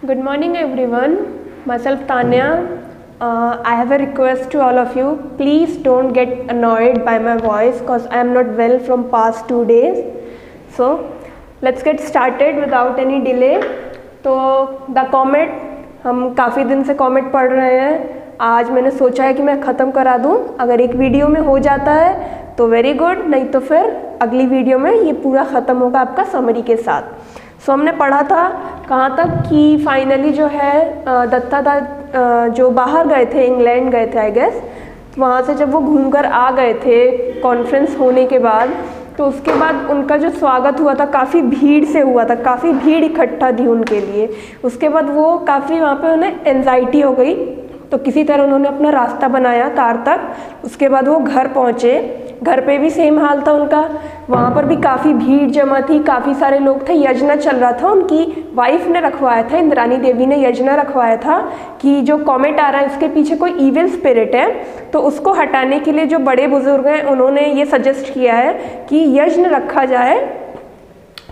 Good morning everyone. Myself Tanya. I have a request to all of you. Please don't get annoyed by my voice because I am not well from past 2 days. So let's get started without any delay. तो the comet, हम काफ़ी दिन से comet पढ़ रहे हैं. आज मैंने सोचा है कि मैं ख़त्म करा दूं. अगर एक वीडियो में हो जाता है तो वेरी गुड, नहीं तो फिर अगली वीडियो में ये पूरा ख़त्म होगा आपका समरी के साथ. सो हमने पढ़ा था कहाँ तक कि फाइनली जो है दत्ता जो बाहर गए थे, इंग्लैंड गए थे आई गेस. वहाँ से जब वो घूमकर आ गए थे कॉन्फ्रेंस होने के बाद, तो उसके बाद उनका जो स्वागत हुआ था काफ़ी भीड़ से हुआ था, काफ़ी भीड़ इकट्ठा थी उनके लिए. उसके बाद वो काफ़ी वहाँ पे उन्हें एंजाइटी हो गई, तो किसी तरह उन्होंने अपना रास्ता बनाया कार तक. उसके बाद वो घर पहुँचे. घर पे भी सेम हाल था उनका. वहाँ पर भी काफ़ी भीड़ जमा थी, काफ़ी सारे लोग थे. यज्ञ चल रहा था, उनकी वाइफ ने रखवाया था, इंद्रानी देवी ने यज्ञ रखवाया था कि जो कॉमेट आ रहा है उसके पीछे कोई इविल स्पिरिट है, तो उसको हटाने के लिए जो बड़े बुजुर्ग हैं उन्होंने ये सजेस्ट किया है कि यज्ञ रखा जाए.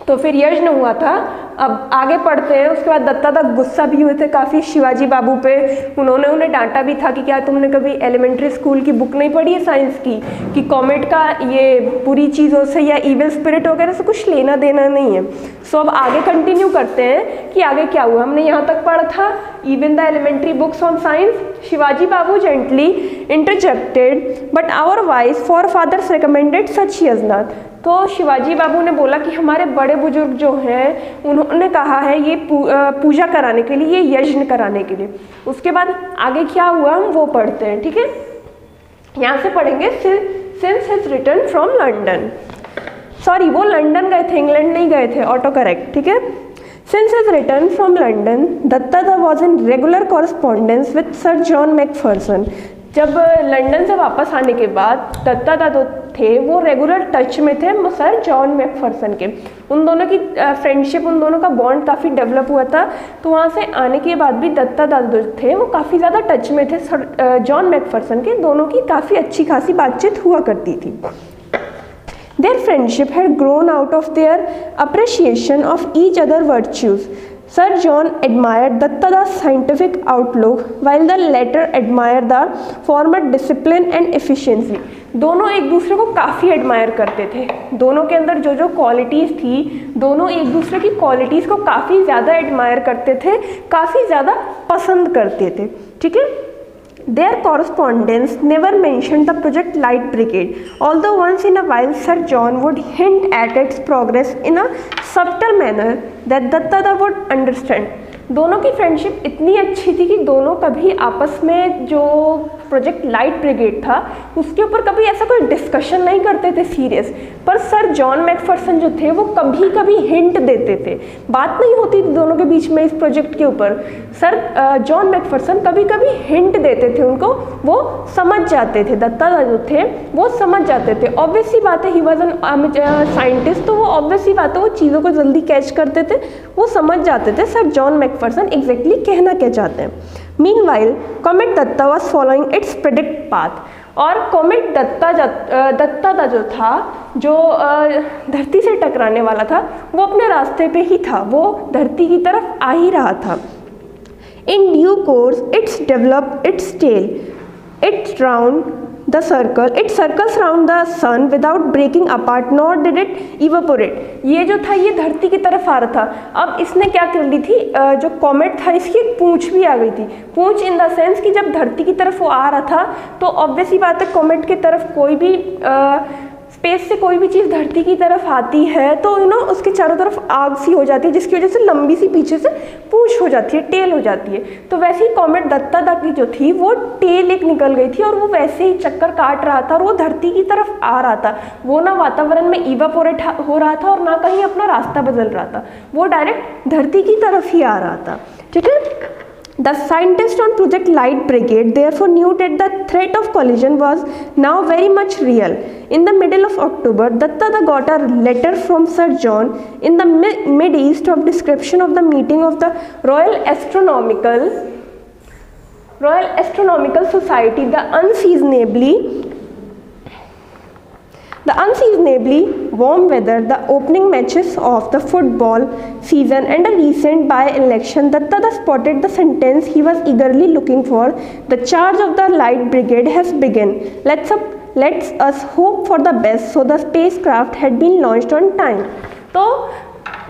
तो फिर यज्ञ हुआ था. अब आगे पढ़ते हैं. उसके बाद दत्ता गुस्सा भी हुए थे काफ़ी शिवाजी बाबू पे. उन्होंने उन्हें डांटा भी था कि क्या तुमने कभी एलिमेंट्री स्कूल की बुक नहीं पढ़ी है साइंस की, कि कॉमेट का ये बुरी चीज़ों से या इविल स्पिरिट वगैरह से कुछ लेना देना नहीं है. सो अब आगे कंटिन्यू करते हैं कि आगे क्या हुआ. हमने यहाँ तक पढ़ा था even the elementary books on science. Shivaji Babu gently interjected but our wise forefathers recommended such yajna. तो शिवाजी बाबू ने बोला कि हमारे बड़े बुजुर्ग जो हैं उन्होंने कहा है ये पूजा कराने के लिए, ये यज्ञ कराने के लिए. उसके बाद आगे क्या हुआ हम वो पढ़ते हैं. ठीक है, यहाँ से पढ़ेंगे. Since his return from London. Sorry, वो लंदन गए थे, इंग्लैंड नहीं गए थे. Auto correct. ठीक है. Since his return from London, Datta was in regular correspondence with Sir John Macpherson. जब लंदन से वापस आने के बाद दत्ता जो थे वो रेगुलर टच में थे सर जॉन मैकफर्सन के. उन दोनों की फ्रेंडशिप, उन दोनों का बॉन्ड काफ़ी डेवलप हुआ था. तो वहाँ से आने के बाद भी दत्ता जो थे वो काफ़ी ज़्यादा टच में थे सर जॉन मैकफर्सन के. दोनों की काफ़ी अच्छी खासी बातचीत हुआ करती थी. Their friendship had grown out of their appreciation of each other's virtues. Sir John admired Datta's scientific outlook, while the latter admired the former discipline and efficiency. दोनों एक दूसरे को काफ़ी एडमायर करते थे. दोनों के अंदर जो जो क्वालिटीज़ थी, दोनों एक दूसरे की क्वालिटीज़ को काफ़ी ज़्यादा एडमायर करते थे, काफ़ी ज़्यादा पसंद करते थे. ठीक है. Their correspondence never mentioned the project Light Brigade, although once in a while Sir John would hint at its progress in a subtle manner that Datta would understand. दोनों की फ्रेंडशिप इतनी अच्छी थी कि दोनों कभी आपस में जो प्रोजेक्ट लाइट ब्रिगेड था उसके ऊपर कभी ऐसा कोई डिस्कशन नहीं करते थे सीरियस. पर सर जॉन मैकफर्सन जो थे वो कभी कभी हिंट देते थे. बात नहीं होती थी दोनों के बीच में इस प्रोजेक्ट के ऊपर. सर जॉन मैकफर्सन कभी कभी हिंट देते थे उनको, वो समझ जाते थे. दत्ता जो थे वो समझ जाते थे. ऑब्वियस सी बात है, ही वॉज एन साइंटिस्ट, तो वो ऑब्वियस सी बात है वो चीज़ों को जल्दी कैच करते थे, वो समझ जाते थे सर जॉन मैकफर्सन एग्जैक्टली कहना क्या चाहते हैं. Meanwhile, Comet Datta was following its predict path. और कॉमेट दत्ता जो था, जो धरती से टकराने वाला था, वो अपने रास्ते पे ही था. वो धरती की तरफ आ ही रहा था. In due course, it's developed its tail. It's round the circle. It circles round the sun without breaking apart, nor did it evaporate. ये जो था ये धरती की तरफ आ रहा था. अब इसने क्या कर ली थी, जो कॉमेट था इसकी एक पूंछ भी आ गई थी. पूंछ इन द सेंस कि जब धरती की तरफ वो आ रहा था तो ऑब्वियस ही बात है कॉमेट की तरफ कोई भी स्पेस से कोई भी चीज़ धरती की तरफ आती है तो उसके चारों तरफ आग सी हो जाती है, जिसकी वजह से लंबी सी पीछे से पूंछ हो जाती है, टेल हो जाती है. तो वैसे ही कॉमेट दत्ता की जो थी वो टेल एक निकल गई थी और वो वैसे ही चक्कर काट रहा था और वो धरती की तरफ आ रहा था. वो ना वातावरण में इवापोरेट हो रहा था और ना कहीं अपना रास्ता बदल रहा था, वो डायरेक्ट धरती की तरफ ही आ रहा था. ठीक है. The scientists on Project Light Brigade therefore knew that the threat of collision was now very much real. In the middle of October, Datta got a letter from Sir John in the mid-east of description of the meeting of the Royal Astronomical Society, the unseasonably The unseasonably warm weather, the opening matches of the football season and a recent by-election, Datta spotted the sentence he was eagerly looking for. The charge of the Light Brigade has begun. Let's us hope for the best. So the spacecraft had been launched on time. तो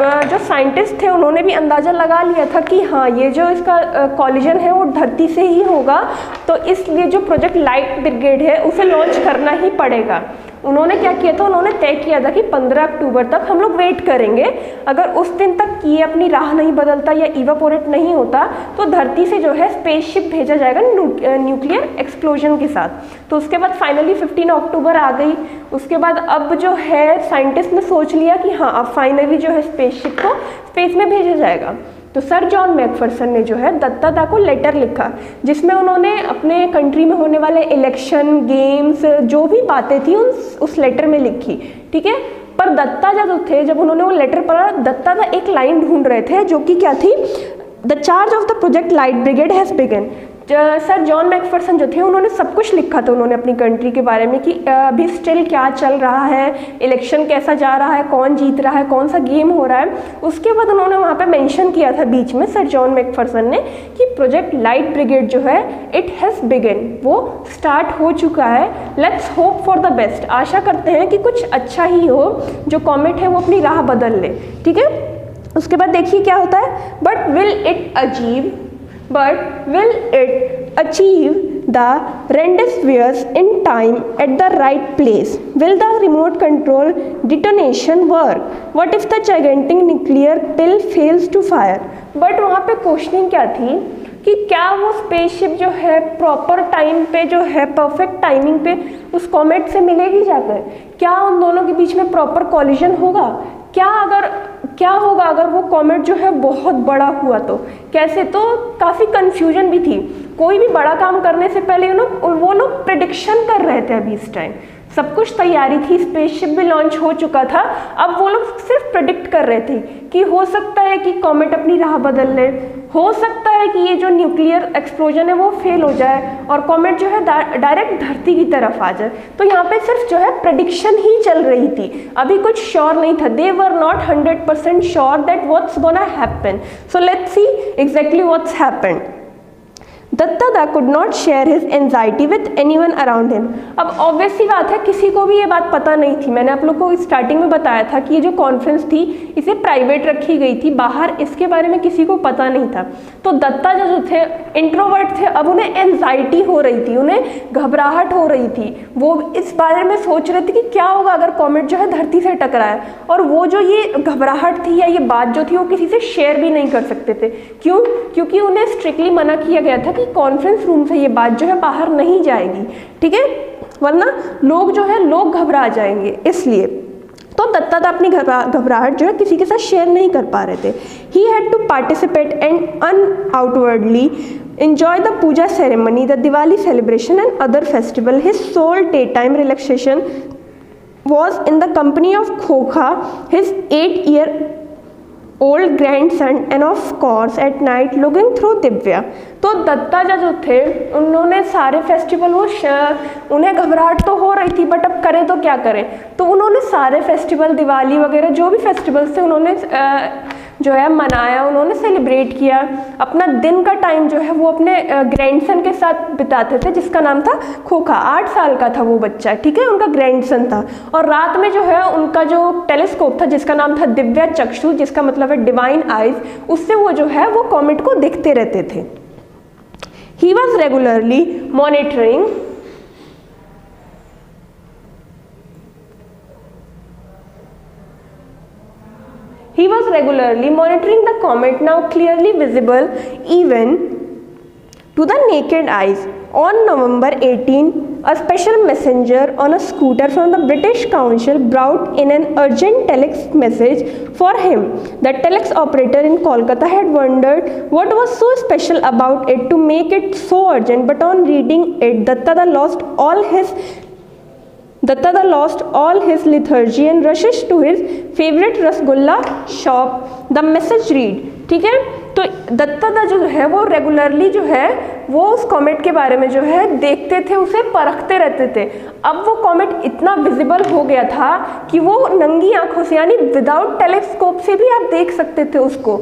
जो scientist थे उन्होंने भी अंदाज़ा लगा लिया था कि हाँ ये जो इसका कॉलिजन है वो धरती से ही होगा, तो इसलिए जो प्रोजेक्ट लाइट ब्रिगेड है उसे लॉन्च करना ही पड़ेगा। उन्होंने क्या किया था, उन्होंने तय किया था कि 15 अक्टूबर तक हम लोग वेट करेंगे, अगर उस दिन तक ये अपनी राह नहीं बदलता या इवापोरेट नहीं होता तो धरती से जो है स्पेसशिप भेजा जाएगा न्यूक्लियर एक्सप्लोजन के साथ। तो उसके बाद फाइनली 15 अक्टूबर आ गई। उसके बाद अब जो है साइंटिस्ट ने सोच लिया कि हाँ अब फाइनली जो है स्पेसशिप को स्पेस में भेजा जाएगा। तो सर जॉन मैकफरसन ने जो है दत्ता को लेटर लिखा जिसमें उन्होंने अपने कंट्री में होने वाले इलेक्शन, गेम्स, जो भी बातें थी उस लेटर में लिखी, ठीक है। पर दत्ता जो थे, जब उन्होंने वो लेटर पढ़ा, दत्ता एक लाइन ढूंढ रहे थे जो कि क्या थी, the charge of the project light brigade has begun. Sir John McPherson जो थे उन्होंने सब कुछ लिखा था उन्होंने अपनी कंट्री के बारे में कि अभी स्टिल क्या चल रहा है, इलेक्शन कैसा जा रहा है, कौन जीत रहा है, कौन सा गेम हो रहा है। उसके बाद उन्होंने वहाँ पे मेंशन किया था बीच में सर जॉन मैकफरसन ने कि प्रोजेक्ट लाइट ब्रिगेड जो है इट हैज़ बिगन, वो स्टार्ट हो चुका है। Let's hope for the best, आशा करते हैं कि कुछ अच्छा ही हो, जो कॉमेट है वो अपनी राह बदल ले, ठीक है। उसके बाद देखिए क्या होता है, but will it achieve the rendezvous in time at the right place? Will the remote control detonation work? What if the gigantic nuclear pill fails to fire? But वहाँ पे क्वेश्चनिंग क्या थी कि क्या वो स्पेसशिप जो है प्रॉपर टाइम पे जो है परफेक्ट टाइमिंग पे उस कॉमेट से मिलेगी जाकर, क्या उन दोनों के बीच में प्रॉपर कॉलिजन होगा, क्या होगा अगर वो कॉमेट जो है बहुत बड़ा हुआ तो कैसे। तो काफ़ी कंफ्यूजन भी थी, कोई भी बड़ा काम करने से पहले वो लोग प्रेडिक्शन कर रहे थे। अभी इस टाइम सब कुछ तैयारी थी, स्पेसशिप भी लॉन्च हो चुका था, अब वो लोग सिर्फ प्रेडिक्ट कर रहे थे कि हो सकता है कि कॉमेट अपनी राह बदल ले, हो सकता है कि ये जो न्यूक्लियर एक्सप्लोजन है वो फेल हो जाए और कॉमेट जो है डायरेक्ट धरती की तरफ आ जाए। तो यहाँ पे सिर्फ जो है प्रेडिक्शन ही चल रही थी, अभी कुछ श्योर नहीं था। They were not 100% sure that what's gonna happen. So let's see exactly what's happened. Datta could not share his anxiety with anyone around him। अब ऑब्वियस सी बात है, किसी को भी ये बात पता नहीं थी। मैंने आप लोग को स्टार्टिंग में बताया था कि ये जो कॉन्फ्रेंस थी इसे प्राइवेट रखी गई थी, बाहर इसके बारे में किसी को पता नहीं था। तो दत्ता जो थे इंट्रोवर्ट थे, अब उन्हें एंजाइटी हो रही थी, उन्हें घबराहट हो रही थी। वो इस बारे में सोच रहे थे कि क्या होगा अगर कॉमेट जो है धरती से टकराए, और वो जो ये घबराहट थी या ये बात जो थी वो किसी से शेयर भी नहीं कर सकते थे। क्यों? क्योंकि उन्हें स्ट्रिक्टली मना किया गया था कि कॉन्फ्रेंस रूम से ये बात जो है बाहर नहीं जाएगी, ठीक है, वरना लोग घबरा जाएंगे। इसलिए तो दत्ता अपनी घबराहट जो है किसी के साथ शेयर नहीं कर पा रहे थे। He had to participate and outwardly enjoy the puja ceremony, the Diwali celebration and other festival. His sole daytime relaxation was in the company of Khokha, his 8-year-old grandson, and of course at night looking through Divya। तो दत्ता जो थे उन्होंने सारे festival, उन्हें घबराहट तो हो रही थी बट अब करें तो क्या करें, तो उन्होंने सारे फेस्टिवल, दिवाली वगैरह जो भी फेस्टिवल्स थे उन्होंने जो है मनाया, उन्होंने सेलिब्रेट किया। अपना दिन का टाइम जो है वो अपने ग्रैंडसन के साथ बिताते थे जिसका नाम था खोखा। 8 साल का था वो बच्चा, ठीक है, उनका ग्रैंडसन था। और रात में जो है उनका जो टेलीस्कोप था जिसका नाम था दिव्या चक्षु, जिसका मतलब है डिवाइन आइज, उससे वो जो है वो कॉमेट को देखते रहते थे। He was regularly monitoring the comet, now clearly visible even to the naked eyes. On November 18, a special messenger on a scooter from the British Council brought in an urgent telex message for him. The telex operator in Kolkata had wondered what was so special about it to make it so urgent, but on reading it, Datta lost all his lethargy and rushes to his favorite rasgulla shop. The message read, ठीक है, तो दत्ता जो है वो regularly जो है वो उस कॉमेट के बारे में जो है देखते थे, उसे परखते रहते थे। अब वो कॉमेट इतना विजिबल हो गया था कि वो नंगी आंखों से, यानी विदाउट टेलीस्कोप से भी आप देख सकते थे उसको।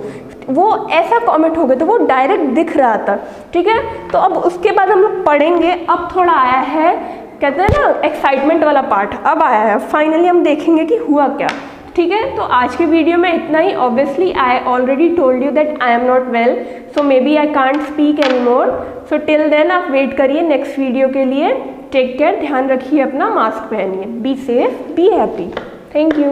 वो ऐसा कॉमेट हो गया, तो वो डायरेक्ट दिख रहा था, ठीक है। तो अब उसके बाद हम लोग पढ़ेंगे। अब थोड़ा आया है, कहते हैं ना, एक्साइटमेंट वाला पार्ट अब आया है। फाइनली हम देखेंगे कि हुआ क्या, ठीक है। तो आज के वीडियो में इतना ही। Obviously I already told you that I am not well, so maybe I can't speak anymore. So till then आप वेट करिए नेक्स्ट वीडियो के लिए। टेक केयर, ध्यान रखिए अपना, मास्क पहनिए, be safe, be happy. Thank you.